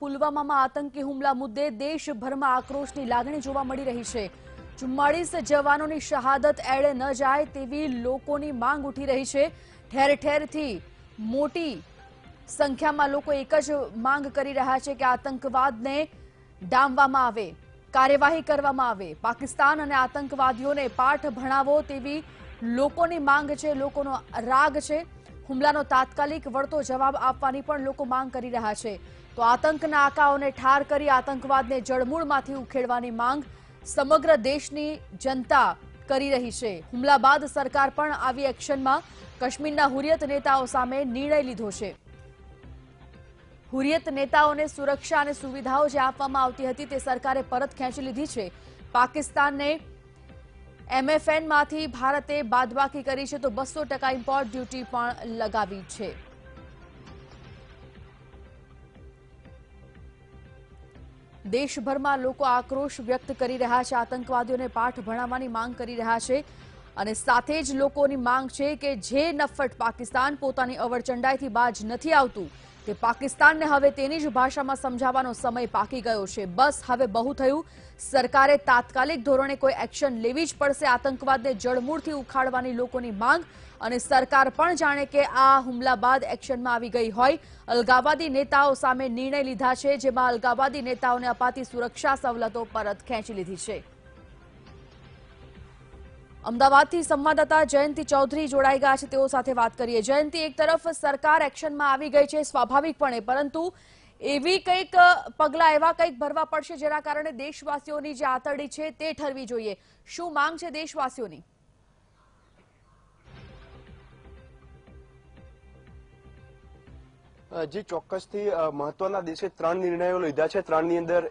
પુલવામામાં આતંકી હુમલા મુદ્દે દેશભરમાં આક્રોશની લાગણી જોવા મળી રહી છે। 44 જવાનોની શહાદત એળે ન જાય તેવી લોકોની માંગ ઉઠી રહી છે। ઠેર ઠેરથી મોટી સંખ્યામાં લોકો એક જ માંગ કરી રહ્યા છે કે આતંકવાદને ડામવામાં આવે, કાર્યવાહી કરવામાં આવે, પાકિસ્તાન અને આતંકવાદીઓને પાઠ ભણાવો તેવી લોકોની માંગ છે, લોકોનો રાગ છે। હુમલાનો તાત્કાલિક વળતો જવાબ આપવાની પણ લોકો માંગ કરી રહ્યા છે। તો આતંકના આકાઓને ઠાર કરી આતંકવાદને જડમૂળમાંથી ઉખેડવાની માંગ સમગ્ર દેશની જનતા કરી રહી છે। હુમલા બાદ સરકાર પણ આવી એક્શનમાં કાશ્મીરના હુરિયત નેતાઓ સામે નિર્ણય લીધો છે। હુરિયત નેતાઓને સુરક્ષા અને સુવિધાઓ જે આપવામાં આવતી હતી તે સરકારે પરત ખેંચી લીધી છે। પાકિસ્તાનને MFNમાંથી ભારતે બાદબાકી કરી છે તો 200% ઇમ્પોર્ટ ડ્યુટી પણ લગાવી છે। દેશભરમાં લોકો આક્રોશ વ્યક્ત કરી રહ્યા છે, આતંકવાદીઓને પાઠ ભણાવવાની માંગ કરી રહ્યા છે અને સાથે જ લોકોની માંગ છે કે જે નફ્ફટ પાકિસ્તાન પોતાની અવરચંડાઈથી બાજ નથી આવતું તે પાકિસ્તાનને હવે તેની જ ભાષામાં સમજાવવાનો સમય પાકી ગયો છે। બસ હવે બહુ થયું, સરકારે તાત્કાલિક ધોરણે કોઈ એક્શન લેવી જ પડશે। આતંકવાદને જડમૂળથી ઉખાડવાની લોકોની માંગ અને સરકાર પણ જાણે કે આ હુમલા બાદ એક્શનમાં આવી ગઈ હોય। અલગાવવાદી નેતાઓ સામે નિર્ણય લીધા છે, જેમાં અલગાવવાદી નેતાઓને અપાતી સુરક્ષા સવલતો પરત ખેંચી લીધી છે। અમદાવાદથી સંવાદદાતા જયંતિ ચૌધરી જોડાઈ ગયા છે, તેઓ સાથે વાત કરીએ। જયંતિ, એક તરફ સરકાર એક્શનમાં આવી ગઈ છે સ્વાભાવિકપણે, પરંતુ એવી કંઈક પગલાં એવા કંઈક ભરવા પડશે જેના કારણે દેશવાસીઓની જે આતરડી છે તે ઠરવી જોઈએ। શું માંગ છે દેશવાસીઓની? જે ચોક્કસથી મહત્વના દેશે 3 નિર્ણયો લીધા છે। 3ની અંદર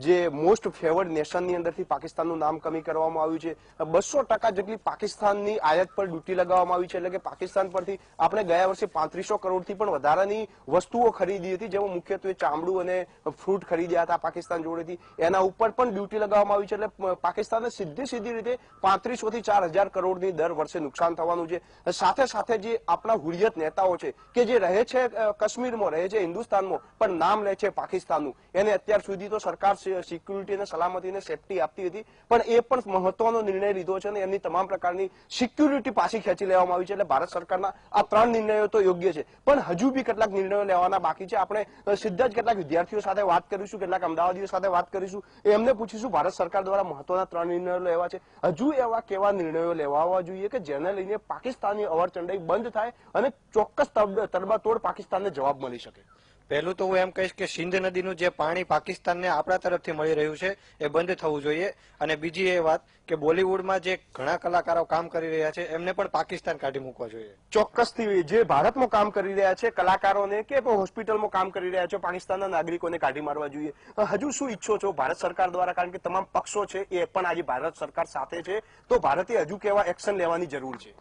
જે મોસ્ટ ફેવર્ડ નેશનની અંદરથી પાકિસ્તાનનું નામ કમી કરવામાં આવ્યું છે। 200% જેટલી પાકિસ્તાનની આયાત પર ડ્યુટી લગાવવામાં આવી છે, એટલે કે પાકિસ્તાન પરથી આપણે ગયા વર્ષે 3500 કરોડથી પણ વધારાની વસ્તુઓ ખરીદી હતી, જેમાં મુખ્યત્વે ચામડું અને ફ્રૂટ ખરીદ્યા હતા પાકિસ્તાન જોડેથી, એના ઉપર પણ ડ્યુટી લગાવવામાં આવી છે। એટલે પાકિસ્તાનને સીધી રીતે 3500 થી 4000 કરોડની દર વર્ષે નુકસાન થવાનું છે। સાથે સાથે જે આપણા હુરિયત નેતાઓ છે કે જે રહે છે કાશ્મીરમાં, રહે છે હિન્દુસ્તાનમાં, પણ નામ લે છે પાકિસ્તાનનું, એને અત્યાર સુધી તો સરકાર સિક્યુરિટી અને સલામતીને સેફટી આપતી હતી, પણ એ પણ મહત્વનો નિર્ણય લીધો છે અને એમની તમામ પ્રકારની સિક્યુરિટી પાછી ખેંચી લેવામાં આવી છે। એટલે ભારત સરકારના આ 3 નિર્ણયો તો યોગ્ય છે, પણ હજુ બી કેટલાક નિર્ણયો લેવાના બાકી છે। આપણે સીધા જ કેટલાક વિદ્યાર્થીઓ સાથે વાત કરીશું, કેટલાક અમદાવાદીઓ સાથે વાત કરીશું, એમને પૂછીશું ભારત સરકાર દ્વારા મહત્વના 3 નિર્ણયો લેવા છે, હજુ એવા કેવા નિર્ણયો લેવા જોઈએ કે જેને લઈને પાકિસ્તાનની અવરચંડાઈ બંધ થાય અને ચોક્કસ તડબાતોડ પાકિસ્તાનને જવાબ મળી શકે। પહેલું તો હું એમ કહીશ કે સિંધ નદીનું જે પાણી પાકિસ્તાનને આપણા તરફથી મળી રહ્યું છે એ બંધ થવું જોઈએ। અને બીજી એ વાત કે બોલિવૂડમાં જે ઘણા કલાકારો કામ કરી રહ્યા છે એમને પણ પાકિસ્તાન કાઢી મૂકવા જોઈએ। ચોક્કસથી જે ભારતમાં કામ કરી રહ્યા છે કલાકારોને કે હોસ્પિટલમાં કામ કરી રહ્યા છે પાકિસ્તાનના નાગરિકોને કાઢી મારવા જોઈએ। હજુ શું ઈચ્છો છો ભારત સરકાર દ્વારા? કારણ કે તમામ પક્ષો છે એ પણ આજે ભારત સરકાર સાથે છે, તો ભારતે હજુ કેવા એક્શન લેવાની જરૂર છે?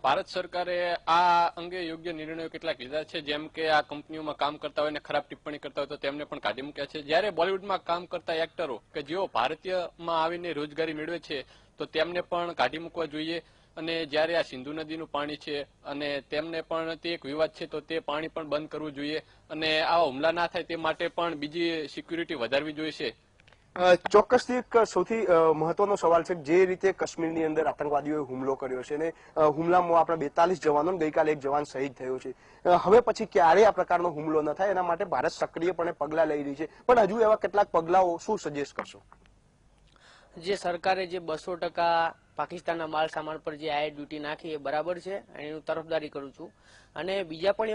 ભારત સરકારે આ અંગે યોગ્ય નિર્ણયો કેટલાક લીધા છે, જેમ કે આ કંપનીઓમાં કામ કરતા હોય ને ખરાબ ટિપ્પણી કરતા હોય તો તેમને પણ કાઢી મૂક્યા છે। જ્યારે બોલિવૂડમાં કામ કરતા એક્ટરો કે જેઓ ભારતીયમાં આવીને રોજગારી મેળવે છે તો તેમને પણ કાઢી મૂકવા જોઈએ। અને જ્યારે આ સિંધુ નદીનું પાણી છે અને તેમને પણ તે એક વિવાદ છે તો તે પાણી પણ બંધ કરવું જોઈએ અને આવા હુમલા ના થાય તે માટે પણ બીજી સિક્યુરિટી વધારવી જોઈએ। ચોક્કસથી એક સૌથી મહત્વનો સવાલ છે જે રીતે કાશ્મીરની અંદર આતંકવાદીઓએ હુમલો કર્યો છે અને હુમલામાં આપણા 42 જવાનો, ગઈકાલે એક જવાન શહીદ થયો છે। હવે પછી ક્યારે આ પ્રકારનો હુમલો ન થાય એના માટે ભારત સક્રિયપણે પગલાં લઈ રહી છે, પણ હજુ એવા કેટલાક પગલાઓ શું સજેસ્ટ કરશો? જે સરકારે જે 200% પાકિસ્તાનના માલ સામાન પર જે આયાત ડ્યુટી નાખી એ બરાબર છે, એનું તરફદારી કરું છું। અને બીજા પણ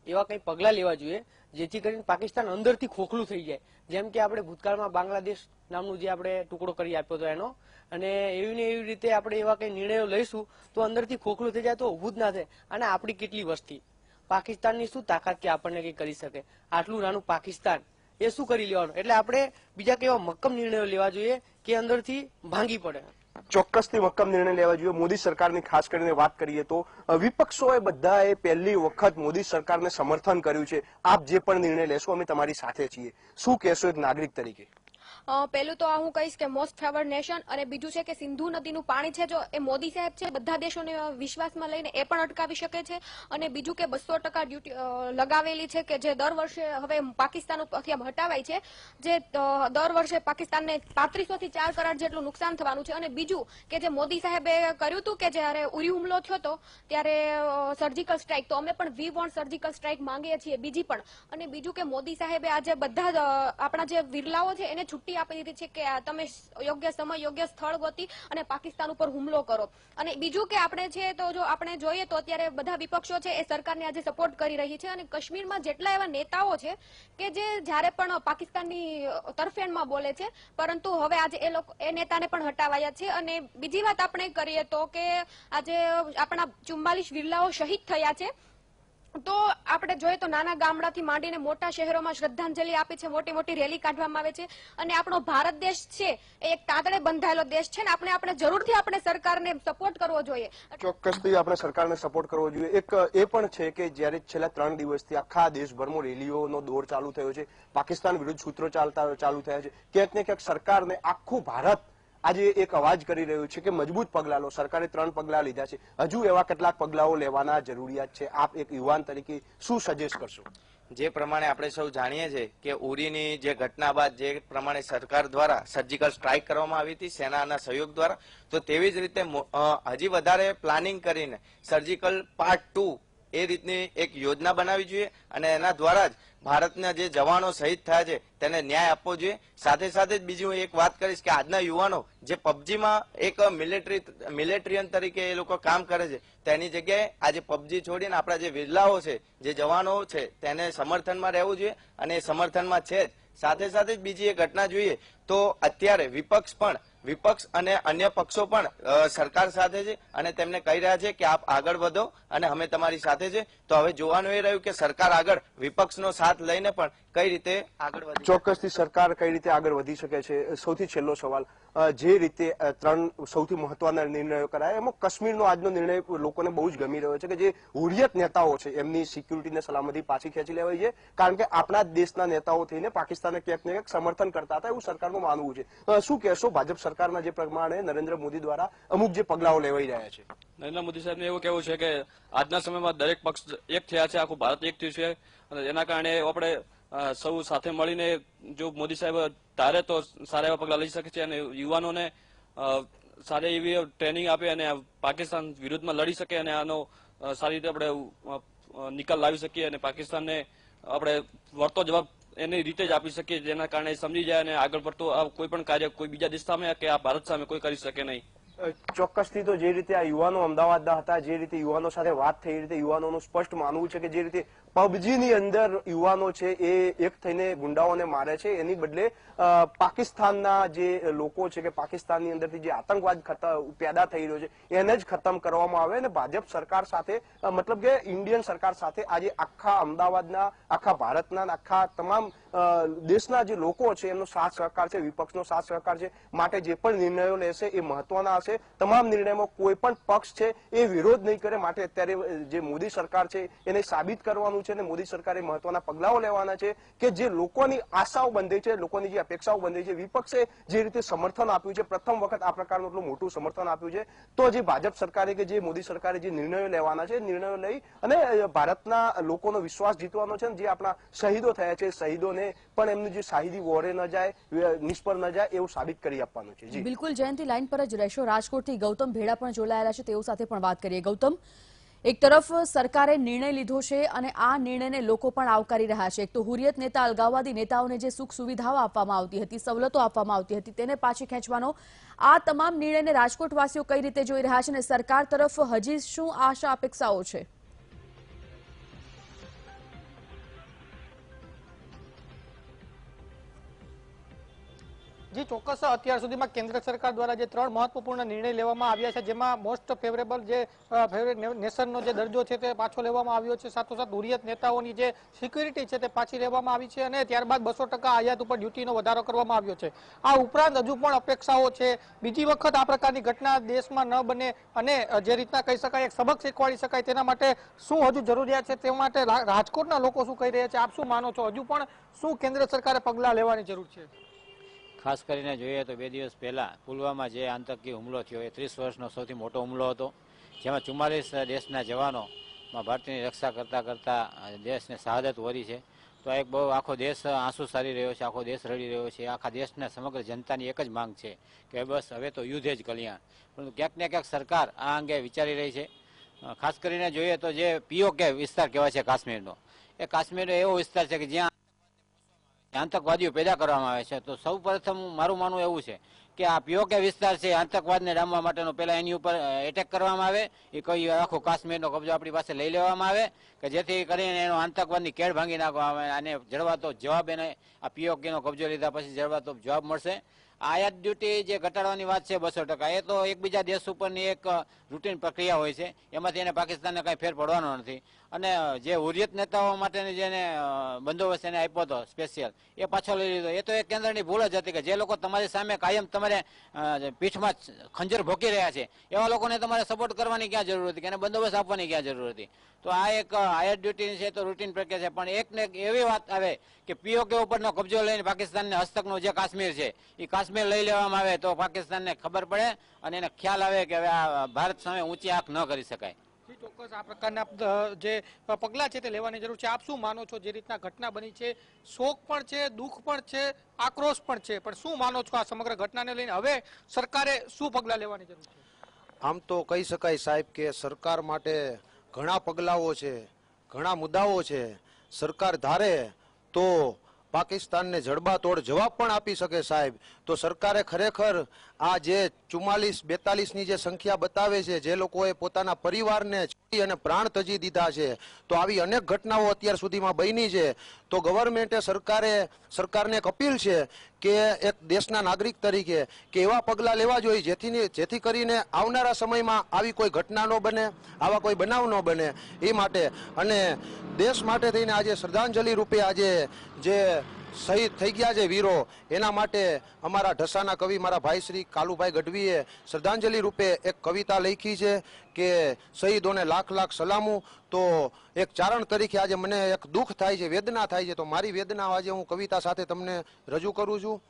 એવા કંઈ પગલાં લેવા જોઈએ જેથી કરીને પાકિસ્તાન અંદરથી ખોખલું થઈ જાય। જેમ કે આપણે ભૂતકાળમાં બાંગ્લાદેશ નામનું જે આપણે ટુકડો કરી આપ્યો હતો એનો, અને એવી ને એવી રીતે આપણે એવા કંઈ નિર્ણયો લઈશું તો અંદરથી ખોખલું થઈ જાય તો ઊભું જ ના થાય। અને આપણી કેટલી વસ્તી, પાકિસ્તાનની શું તાકાત કે આપણને કંઈ કરી શકે? આટલું નાનું પાકિસ્તાન એ શું કરી લેવાનું? એટલે આપણે બીજા કેવા મક્કમ નિર્ણયો લેવા જોઈએ કે અંદરથી ભાંગી પડે। ચોક્કસથી મક્કમ નિર્ણય લેવા જોઈએ। મોદી સરકારની ખાસ કરીને વાત કરીએ તો વિપક્ષોએ બધાએ પહેલી વખત મોદી સરકારને સમર્થન કર્યું છે। આપ જે પણ નિર્ણય લેશો અમે તમારી સાથે છીએ, શું કહેશો એક નાગરિક તરીકે? પહેલું તો હું કહીશ કે મોસ્ટ ફેવર્ડ નેશન, અને બીજું છે કે સિંધુ નદીનું પાણી છે, જો એ મોદી સાહેબ છે બધા દેશોને વિશ્વાસમાં લઈને એ પણ અટકાવી શકે છે. અને બીજું કે 200% ડ્યુટી લગાવેલી છે કે જે દર વર્ષે હવે પાકિસ્તાન ઉપરથી હટાવાય છે, જે દર વર્ષે પાકિસ્તાનને 3500 થી 4 કરોડ જેટલું નુકસાન થવાનું છે. અને બીજું કે જે મોદી સાહેબે કર્યું હતું કે જયારે ઉરી હુમલો થયો હતો ત્યારે સર્જિકલ સ્ટ્રાઇક, તો અમે પણ વી વોન્ટ સર્જિકલ સ્ટ્રાઇક માંગીએ છીએ બીજી પણ. અને બીજું કે મોદી સાહેબે આજે બધા આપણા જે વિરલાઓ છે એને છુટ્ટી આપી દીધી છે કે તમે યોગ્ય સમય યોગ્ય સ્થળ ગોતી અને પાકિસ્તાન ઉપર હુમલો કરો. અને બીજું કે આપણે છે તો જો આપણે જોઈએ તો અત્યારે બધા વિપક્ષો છે એ સરકારને આજે સપોર્ટ કરી રહી છે. અને કાશ્મીરમાં જેટલા એવા નેતાઓ છે કે જે જ્યારે પણ પાકિસ્તાનની તરફેણમાં બોલે છે, પરંતુ હવે આજે એ નેતાને પણ હટાવાયા છે. અને બીજી વાત આપણે કરીએ તો કે આજે આપણા 44 વિરલાઓ શહીદ થયા છે, તો આપણે જોઈએ તો નાના ગામડાથી માંડીને મોટા શહેરોમાં શ્રદ્ધાંજલિ આપી છે, મોટી મોટી રેલી કાઢવામાં આવે છે. અને આપણો ભારત દેશ છે એ એક તાતડે બંધાયેલો દેશ છે ને આપણે જરૂરથી આપણે સરકારને સપોર્ટ કરવો જોઈએ. ચોક્કસથી આપણે સરકારને સપોર્ટ કરવો જોઈએ. એક એ પણ છે કે જ્યારે છેલ્લા 3 દિવસથી આખા દેશભરમાં રેલીઓનો દોર ચાલુ થયો છે, પાકિસ્તાન વિરુદ્ધ સૂત્રો ચાલુ થયા છે, ક્યાંક ને ક્યાંક સરકારને આખું ભારત આજે એક અવાજ કરી રહ્યું છે કે મજબૂત પગલાં લો. સરકારે 3 પગલાં લીધા છે, હજુ એવા કેટલાક પગલાઓ લેવાના જરૂરિયાત છે. આપ એક યુવાન તરીકે શું સજેસ્ટ કરશો? જે પ્રમાણે આપણે સૌ જાણીએ છીએ કે ઉરીની જે ઘટના બાદ જે પ્રમાણે સરકાર દ્વારા સર્જિકલ સ્ટ્રાઇક કરવામાં આવી હતી સેનાના સહયોગ દ્વારા, તો તેવી જ રીતે હજી વધારે પ્લાનિંગ કરીને સર્જિકલ પાર્ટ 2 એ રીતની એક યોજના બનાવવી જોઈએ. અને એના દ્વારા જ ભારતના જે જવાનો શહીદ થયા છે તેને ન્યાય આપવો જોઈએ. સાથે સાથે જ બીજી હું એક વાત કરીશ કે આજના યુવાનો જે પબજીમાં એક મિલિટરીયન તરીકે એ લોકો કામ કરે છે, તેની જગ્યાએ આજે પબજી છોડીને આપણા જે વિરલાઓ છે, જે જવાનો છે, તેને સમર્થનમાં રહેવું જોઈએ. અને એ સમર્થનમાં છે જ. સાથે સાથે જ બીજી એક ઘટના જોઈએ તો અત્યારે વિપક્ષ અને અન્ય પક્ષો પણ સરકાર સાથે છે અને તેમને કહી રહ્યા છે કે આપ આગળ વધો અને અમે તમારી સાથે છે. તો હવે જોવાનું એ રહ્યું કે સરકાર આગળ વિપક્ષનો સાથ લઈને પણ કઈ રીતે આગળ વધી. ચોક્કસથી સરકાર કઈ રીતે આગળ વધી શકે છે. સૌથી છેલ્લો સવાલ, જે રીતે 3 સૌથી મહત્વના નિર્ણયો કરાયા, એમાં કાશ્મીરનો આજનો નિર્ણય લોકોને બહુ જ ગમી રહ્યો છે કે જે હુરિયત નેતાઓ છે એમની સિક્યુરિટીને સલામતી પાછી ખેંચી લેવાઈ છે, કારણ કે આપણા દેશના નેતાઓ થઈને પાકિસ્તાનને ક્યાંક ને ક્યાંક સમર્થન કરતા હતા એવું સરકારનું માનવું છે. શું કહેશો ભાજપ સરકારના જે પ્રમાણે નરેન્દ્ર મોદી દ્વારા અમુક જે પગલાઓ લેવાઈ રહ્યા છે? નરેન્દ્ર મોદી સાહેબને એવું કહેવું છે કે આજના સમયમાં દરેક પક્ષ એક થયા છે, આખું ભારત એક થયું છે. અને એના કારણે આપણે સૌ સાથે મળીને જો મોદી સાહેબ ધારે તો સારા એવા પગલા લઈ શકે છે અને યુવાનોને સારી એવી ટ્રેનિંગ આપે અને પાકિસ્તાન વિરુદ્ધમાં લડી શકે અને આનો સારી રીતે આપણે નિકાલ લાવી શકીએ અને પાકિસ્તાનને આપણે વળતો જવાબ એની રીતે જ આપી શકીએ, જેના કારણે સમજી જાય અને આગળ પડતો આ કોઈ પણ કાર્ય કોઈ બીજા દેશ સામે કે આ ભારત સામે કોઈ કરી શકે નહીં. ચોક્કસથી તો જે રીતે આ યુવાનો અમદાવાદના હતા, જે રીતે યુવાનો સાથે વાત થઈ, રીતે યુવાનોનું સ્પષ્ટ માનવું છે કે જે રીતે પબજીની અંદર યુવાનો છે એ એક થઈને ગુંડાઓને મારે છે, એની બદલે પાકિસ્તાનના જે લોકો છે કે પાકિસ્તાનની અંદરથી જે આતંકવાદ પેદા થઈ રહ્યો છે એને જ ખતમ કરવામાં આવે. અને ભાજપ સરકાર સાથે મતલબ કે ઇન્ડિયન સરકાર સાથે આજે આખા અમદાવાદના, આખા ભારતના, આખા તમામ દેશના જે લોકો છે એમનો સાથ સહકાર છે, વિપક્ષનો સાથ સહકાર છે. માટે જે પણ નિર્ણયો લેશે એ મહત્વના હશે. તમામ નિર્ણયમાં કોઈ પણ પક્ષ છે એ વિરોધ નહીં કરે. માટે અત્યારે જે મોદી સરકાર છે એને સાબિત કરવાનું છે અને મોદી સરકારે મહત્વના પગલાઓ લેવાના છે કે જે લોકોની આશાઓ બંધાઈ છે, લોકોની જે અપેક્ષાઓ બંધાઈ છે. વિપક્ષે જે રીતે સમર્થન આપ્યું છે, પ્રથમ વખત આ પ્રકારનું એટલું મોટું સમર્થન આપ્યું છે, તો જે ભાજપ સરકારે કે જે મોદી સરકારે જે નિર્ણયો લેવાના છે, નિર્ણયો લઈ અને ભારતના લોકોનો વિશ્વાસ જીતવાનો છે. જે આપણા શહીદો થયા છે, શહીદોને પણ એમનું જે શાહિદી વોરે ન જાય, નિષ્ફળ ન જાય એવું સાબિત કરી આપવાનું છે. જી બિલકુલ, જયંતિ લાઈન પર જ રહેશો. રાજકોટથી ગૌતમ ભેડા પણ જોડાયેલા છે, તેઓ સાથે પણ વાત કરીએ. ગૌતમ, એક તરફ સરકારે નિર્ણય લીધો છે અને આ નિર્ણયને લોકો પણ આવકારી રહ્યા છે. એક તો હુરિયત નેતા, અલગાવવાદી નેતાઓને જે સુખ સુવિધાઓ આપવામાં આવતી હતી, સવલતો આપવામાં આવતી હતી, તેને પાછી ખેંચવાનો આ તમામ નિર્ણયને રાજકોટવાસીઓ કઈ રીતે જોઈ રહ્યા છે અને સરકાર તરફ હજી શું આશા અપેક્ષાઓ છે? જી ચોક્કસ, અત્યાર સુધીમાં કેન્દ્ર સરકાર દ્વારા જે 3 મહત્વપૂર્ણ નિર્ણય લેવામાં આવ્યા છે, જેમાં મોસ્ટ ફેવરેબલ જે ફેવરેટ નેશનનો જે દરજ્જો છે તે પાછો લેવામાં આવ્યો છે. સાથોસાથ હુરિયત નેતાઓની જે સિક્યુરિટી છે તે પાછી લેવામાં આવી છે અને ત્યારબાદ 200% આયાત ઉપર ડ્યુટીનો વધારો કરવામાં આવ્યો છે. આ ઉપરાંત હજુ પણ અપેક્ષાઓ છે બીજી વખત આ પ્રકારની ઘટના દેશમાં ન બને અને જે રીતના કહી શકાય એક સબક શીખવાડી શકાય તેના માટે શું હજુ જરૂરિયાત છે, તે માટે રાજકોટના લોકો શું કહી રહ્યા છે, આપ શું માનો છો? હજુ પણ શું કેન્દ્ર સરકારે પગલાં લેવાની જરૂર છે? ખાસ કરીને જોઈએ તો 2 દિવસ પહેલા પુલવામા જે આતંકી હુમલો થયો એ 30 વર્ષનો સૌથી મોટો હુમલો હતો, જેમાં 44 દેશના જવાનોમાં ભારતીયની રક્ષા કરતા દેશને શહાદત વરી છે. તો એક બહુ આખો દેશ આંસુ સારી રહ્યો છે, આખો દેશ રડી રહ્યો છે. આખા દેશના સમગ્ર જનતાની એક જ માંગ છે કે બસ હવે તો યુદ્ધ જ કલ્યાણ. પરંતુ ક્યાંક ને ક્યાંક સરકાર આ અંગે વિચારી રહી છે. ખાસ કરીને જોઈએ તો જે POK વિસ્તાર કહેવાય છે કાશ્મીરનો, એ કાશ્મીરનો એવો વિસ્તાર છે કે જ્યાં આતંકવાદીઓ પેદા કરવામાં આવે છે. તો સૌ પ્રથમ મારું માનવું એવું છે કે આ POK વિસ્તાર છે આતંકવાદને ડામવા માટેનો પહેલા એની ઉપર એટેક કરવામાં આવે, એ કોઈ આખો કાશ્મીરનો કબજો આપણી પાસે લઈ લેવામાં આવે કે જેથી કરીને એનો આતંકવાદની કેળ ભાંગી નાખવામાં આવે અને જડવાતો જવાબ એને આ POKનો કબજો લીધા પછી જડવાતો જવાબ મળશે. આયાત ડ્યુટી જે ઘટાડવાની વાત છે 200%, એ તો એકબીજા દેશ ઉપરની એક રૂટીન પ્રક્રિયા હોય છે, એમાંથી એને પાકિસ્તાનને કાંઈ ફેર પડવાનો નથી. અને જે હુરિયત નેતાઓ માટેની જેને બંદોબસ્ત એને આપ્યો હતો સ્પેશિયલ, એ પાછો લઈ લીધો. એ તો એક કેન્દ્રની ભૂલ જ હતી કે જે લોકો તમારી સામે કાયમ તમારે પીઠમાં ખંજર ભોકી રહ્યા છે એવા લોકોને તમારે સપોર્ટ કરવાની ક્યાં જરૂર હતી કે એને બંદોબસ્ત આપવાની ક્યાં જરૂર હતી. તો આ એક આયાત ડ્યુટી છે તો રૂટીન પ્રક્રિયા છે. પણ એક ને એવી વાત આવે કે POK ઉપરનો કબજો લઈને પાકિસ્તાનને હસ્તકનો જે કાશ્મીર છે એ કાશ્મીર લઈ લેવામાં આવે તો પાકિસ્તાનને ખબર પડે અને એને ખ્યાલ આવે કે હવે આ ભારત સામે ઊંચી આંખ ન કરી શકાય. ચોક્કસ આ પ્રકારના જે પગલા છે તે લેવાની જરૂર છે. આપ શું માનો છો, જે રીતના ઘટના બની છે, શોક પણ છે, દુઃખ પણ છે, આક્રોશ પણ છે, પણ શું માનો છો આ સમગ્ર ઘટનાને લઈને હવે સરકારે શું પગલા લેવાની જરૂર છે? આમ તો કહી શકાય સાહેબ કે સરકાર માટે ઘણા પગલાઓ છે, ઘણા મુદ્દાઓ છે. સરકાર ધારે તો પાકિસ્તાનને જડબાતોડ જવાબ પણ આપી શકે સાહેબ. તો સરકારે ખરેખર આ જે 44-42ની જે સંખ્યા બતાવે છે, જે લોકોએ પોતાના પરિવારને છોડી અને પ્રાણ તજી દીધા છે, તો આવી અનેક ઘટનાઓ અત્યાર સુધીમાં બની છે. તો ગવર્મેન્ટે સરકારને એક અપીલ છે કે એક દેશના નાગરિક તરીકે કે એવા પગલાં લેવા જોઈએ જેથી કરીને આવનારા સમયમાં આવી કોઈ ઘટના ન બને, આવા કોઈ બનાવ ન બને. એ માટે અને દેશ માટે થઈને આજે શ્રદ્ધાંજલિ રૂપે આજે જે શહીદ થઈ ગયા છે વીરો, એના માટે અમારા ઢસાના કવિ મારા ભાઈ શ્રી કાલુભાઈ ગઢવીએ શ્રદ્ધાંજલિ રૂપે એક કવિતા લખી છે કે શહીદોને લાખ લાખ સલામું. તો એક ચારણ તરીકે આજે મને એક દુઃખ થાય છે, વેદના થાય છે. તો મારી વેદના આજે હું કવિતા સાથે તમને રજૂ કરું છું.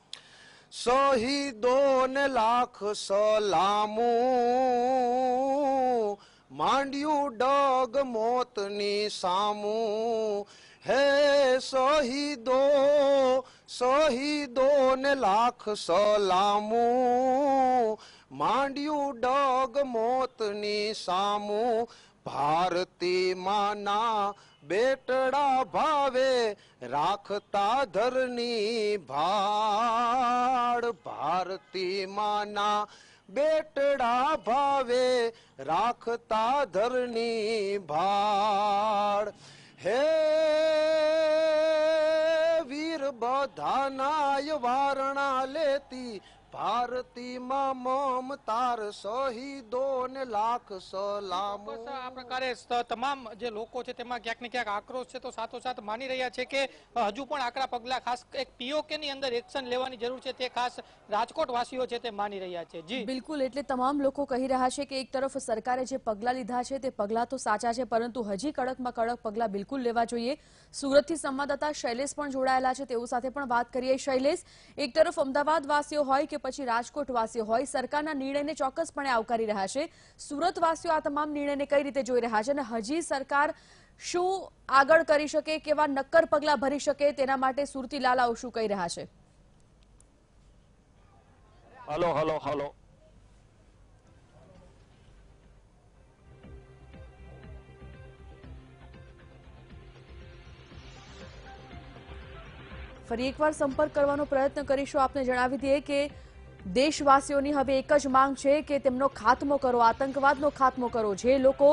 શહીદોને લાખ સલામું, માંડ્યું ડગ મોતની સામું. હે શહીદોને લાખ સલામું, માંડ્યું ડગ મોતની સામું. ભારતી માના બેટડા ભાવે રાખતા ધરની ભાડ. ભારતી માના બેટડા ભાવે રાખતા ધરની ભાડ. હે વીર બધાનાય વારણા લેતી, ભારતીમાં મમતાર શહીદોને લાખ સલામ. આ પ્રકારે તમામ જે લોકો છે તેમાં ક્યાંક ને ક્યાંક આક્રોશ છે. તો સાથોસાથ માની રહ્યા છે કે હજુ પણ આકરા પગલા ખાસ એક POKની અંદર એક્શન લેવાની જરૂર છે, તે ખાસ રાજકોટ વાસીઓ છે તે માની રહ્યા છે. જી બિલકુલ, એટલે તમામ લોકો કહી રહ્યા છે કે એક તરફ સરકારે જે પગલા લીધા છે તે પગલા તો સાચા છે, પરંતુ હજી કડકમાં કડક પગલા બિલકુલ લેવા જોઈએ. સુરતથી સંવાદદાતા શૈલેષ પણ જોડાયેલા છે, તેઓ સાથે પણ વાત કરીએ. શૈલેષ, એક તરફ અમદાવાદ વાસીઓ હોય કે પછી રાજકોટ વાસીઓ હોય સરકારના નિર્ણયને ચોક્કસપણે આવકારી રહ્યા છે. સુરત વાસીઓ આ તમામ નિર્ણયને કઈ રીતે જોઈ રહ્યા છે અને હજી સરકાર શું આગળ કરી શકે, કેવા નક્કર પગલા ભરી શકે, તેના માટે સુરતી લાલાઓ શું કહી રહ્યા છે? હલો હલો હલો ફરી એકવાર સંપર્ક કરવાનો પ્રયત્ન કરીશું. આપને જણાવી દઈએ કે દેશવાસીઓની હવે એક જ માંગ છે કે તેમનો ખાત્મો કરો, આતંકવાદનો ખાત્મો કરો. જે લોકો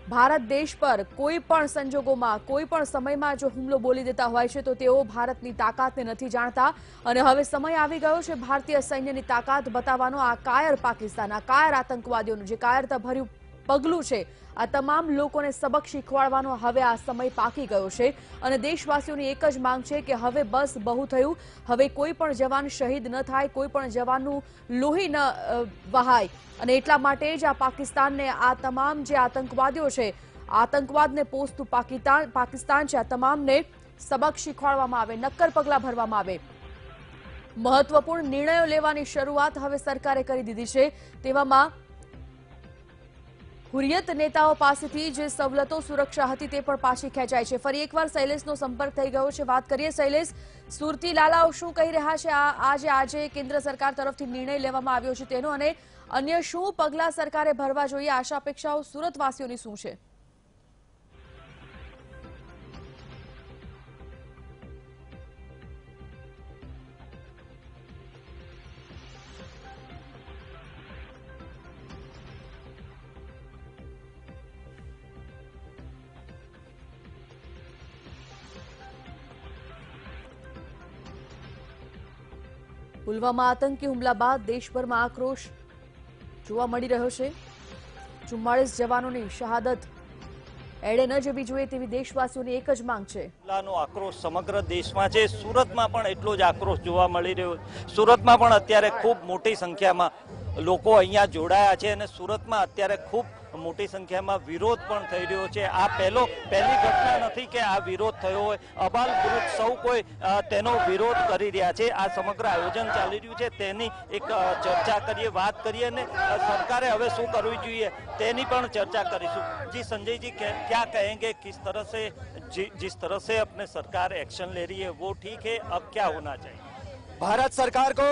ભારત દેશ પર કોઈ પણ સંજોગોમાં કોઈ પણ સમયમાં જો હુમલો બોલી દેતા હોય છે તો તેઓ ભારતની તાકાતને નથી જાણતા અને હવે સમય આવી ગયો છે ભારતીય સૈન્યની તાકાત બતાવવાનો. આ કાયર પાકિસ્તાન, આ કાયર આતંકવાદીઓનું જે કાયરતા ભર્યું પગલું છે, આ તમામ લોકોને સબક શીખવાડવાનો હવે આ સમય પાકી ગયો છે અને દેશવાસીઓની એક જ માંગ છે કે હવે બસ બહુ થયું. હવે કોઈ પણ જવાન શહીદ ન થાય, કોઈ પણ જવાનનું લોહી ન વહાય અને એટલા માટે જ આ પાકિસ્તાનને, આ તમામ જે આતંકવાદીઓ છે, આતંકવાદને પોષતું પાકિસ્તાન છે, આ તમામને સબક શીખવાડવામાં આવે, નક્કર પગલાં ભરવામાં આવે. મહત્વપૂર્ણ નિર્ણયો લેવાની શરૂઆત હવે સરકારે કરી દીધી છે। તેવામાં હુરિયત નેતાઓ પાસેથી જે સવલતો સુરક્ષા હતી તે પણ પાછી ખેંચાઈ છે। ફરી એકવાર શૈલેષનો સંપર્ક થઈ ગયો છે। વાત કરીએ શૈલેષ, સુરતી લાલાઓ શું કહી રહ્યા છે આજે કેન્દ્ર સરકાર તરફથી નિર્ણય લેવામાં આવ્યો છે તેનો, અને અન્ય શું પગલાં સરકારે ભરવા જોઈએ? આશા અપેક્ષાઓ સુરતવાસીઓની શું છે? પુલવામા આતંકી હુમલા બાદ દેશભરમાં આક્રોશ જોવા મળી રહ્યો છે। 44 જવાનોની શહાદત એડે ન જવી જોઈએ તેવી દેશવાસીઓની એક જ માંગ છે। હુમલાનો આક્રોશ સમગ્ર દેશમાં છે। સુરતમાં પણ એટલો જ આક્રોશ જોવા મળી રહ્યો છે। સુરતમાં પણ અત્યારે ખૂબ મોટી સંખ્યામાં લોકો અહીંયા જોડાયા છે અને સુરતમાં અત્યારે ખૂબ મોટી સંખ્યામાં વિરોધ પણ થઈ રહ્યો છે। આ પહેલી ઘટના નથી કે આ વિરોધ થયો હોય। અબાલ વૃદ્ધ સૌ કોઈ તેનો વિરોધ કરી રહ્યા છે। આ સમગ્ર આયોજન ચાલી રહ્યું છે તેની એક ચર્ચા કરીએ, વાત કરીએ અને સરકારે હવે શું કરવું જોઈએ તેની પણ ચર્ચા કરીશું। જી संजय जी क्या कहेंगे, किस तरह से जिस तरह से अपने सरकार एक्शन ले रही है वो ठीक है, अब क्या होना चाहिए? भारत सरकार को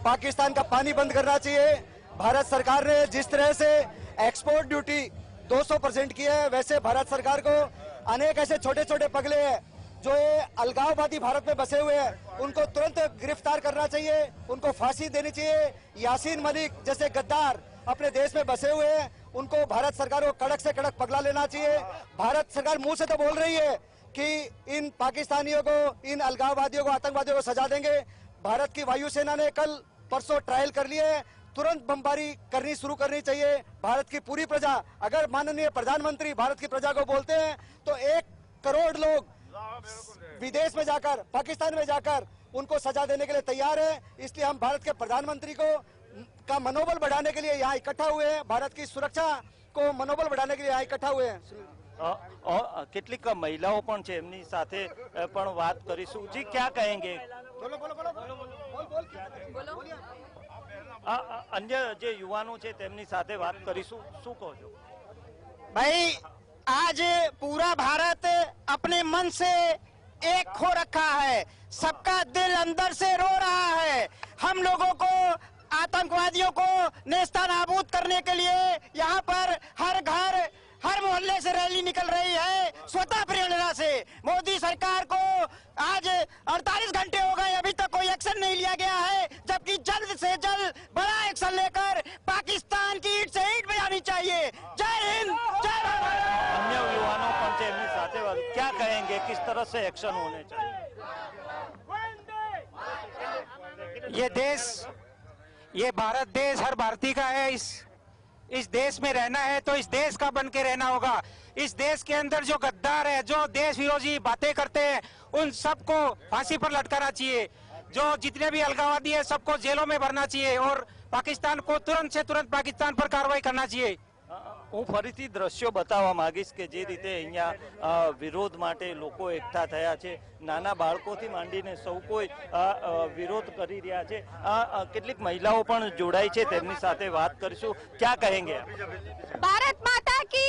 पाकिस्तान का पानी बंद करना चाहिए। भारत सरकार ने जिस तरह से एक्सपोर्ट ड्यूटी 200% की है, वैसे भारत सरकार को अनेक ऐसे छोटे छोटे पगले हैं जो ये अलगाववादी भारत में बसे हुए हैं, उनको तुरंत गिरफ्तार करना चाहिए, उनको फांसी देनी चाहिए। यासीन मलिक जैसे गद्दार अपने देश में बसे हुए हैं, उनको भारत सरकार को कड़क से कड़क पगला लेना चाहिए। भारत सरकार मुंह से तो बोल रही है कि इन पाकिस्तानियों को, इन अलगाववादियों को, आतंकवादियों को सजा देंगे। भारत की वायुसेना ने कल परसों ट्रायल कर लिए है, तुरंत बमबारी करनी शुरू करनी चाहिए। भारत की पूरी प्रजा, अगर माननीय प्रधानमंत्री भारत की प्रजा को बोलते हैं तो 1 करोड़ लोग विदेश में जाकर, पाकिस्तान में जाकर उनको सजा देने के लिए तैयार है। इसलिए हम भारत के प्रधानमंत्री का मनोबल बढ़ाने के लिए यहाँ इकट्ठा हुए हैं, भारत की सुरक्षा को मनोबल बढ़ाने के लिए यहाँ इकट्ठा हुए हैं। કેટલીક મહિલાઓ પણ છે, એમની સાથે પણ વાત કરીશું। જી क्या कहेंगे? अन्य જે યુવાનો છે તેમની સાથે વાત કરીશું। શું કહો છો? भाई आज पूरा भारत अपने मन से एक हो रखा है, सबका दिल अंदर से रो रहा है। हम लोगों को, आतंकवादियों को नेस्तनाबूद करने के लिए यहाँ पर हर घर, हर मोहल्ले से रैली निकल रही है स्वतः प्रेरणा से। मोदी सरकार को आज 48 घंटे हो गए, अभी तक कोई एक्शन नहीं लिया गया है, जबकि जल्द से जल्द बड़ा एक्शन लेकर पाकिस्तान की ईंट से ईंट बजानी चाहिए। जय हिंद, जय भारत। अन्य युवाओं पर છે એમની સાથે વાત, क्या कहेंगे, किस तरह से एक्शन होने चाहिए? ये देश, ये भारत देश हर भारतीय का है। इस देश में रहना है तो इस देश का बन के रहना होगा। इस देश के अंदर जो गद्दार है, जो देश विरोधी बातें करते हैं, उन सबको फांसी पर लटकाना चाहिए। जो जितने भी अलगाववादी है सबको जेलों में भरना चाहिए और पाकिस्तान को तुरंत से तुरंत पाकिस्तान पर कार्रवाई करना चाहिए। હું ફરીથી દ્રશ્યો બતાવવા માંગીશ કે જે રીતે અહીંયા વિરોધ માટે લોકો એકઠા થયા છે। નાના બાળકોથી માંડીને સૌ કોઈ વિરોધ કરી રહ્યા છે। કેટલીક મહિલાઓ પણ જોડાઈ છે, તેમની સાથે વાત કરીશું। क्या कहेंगे? भारत माता की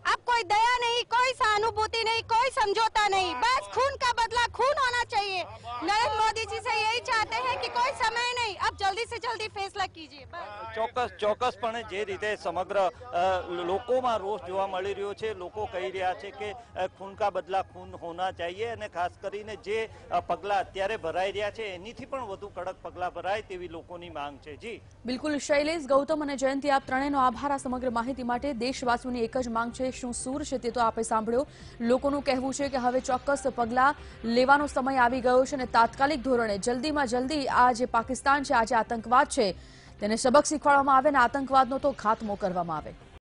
अब कोई दया नहीं, कोई सहानुभूति नहीं, कोई समझौता नहीं, बस खून का बदला खून होना चाहिए। नरेंद्र मोदी जी से यही चाहते हैं कि कोई समय नहीं, अब जल्दी से जल्दी फैसला कीजिए। ચોક્કસપણે જે રીતે સમગ્ર લોકોમાં રોષ જોવા મળી રહ્યો છે। લોકો કહી રહ્યા છે કે ખૂન કા બદલા ખૂન હોના ચાહીએ અને ખાસ કરીને જે પગલા અત્યારે ભરાઈ રહ્યા છે એનીથી પણ વધુ કડક પગલા ભરાય તેવી લોકોની માંગ છે। જી બિલકુલ શૈલેષ, ગૌતમ અને જયંતિ, આપ ત્રણેયનો આભાર આ સમગ્ર માહિતી માટે। દેશવાસીઓની એક જ માંગ છે, શું સૂર છે તે તો આપે સાંભળ્યો। લોકોનું કહેવું છે કે હવે ચોક્કસ પગલાં લેવાનો સમય આવી ગયો છે અને તાત્કાલિક ધોરણે જલ્દીમાં જલ્દી આ જે પાકિસ્તાન છે, આ જે આતંકવાદ છે તેને સબક શીખવાડવામાં આવે અને આતંકવાદનો તો ખાત્મો કરવામાં આવે।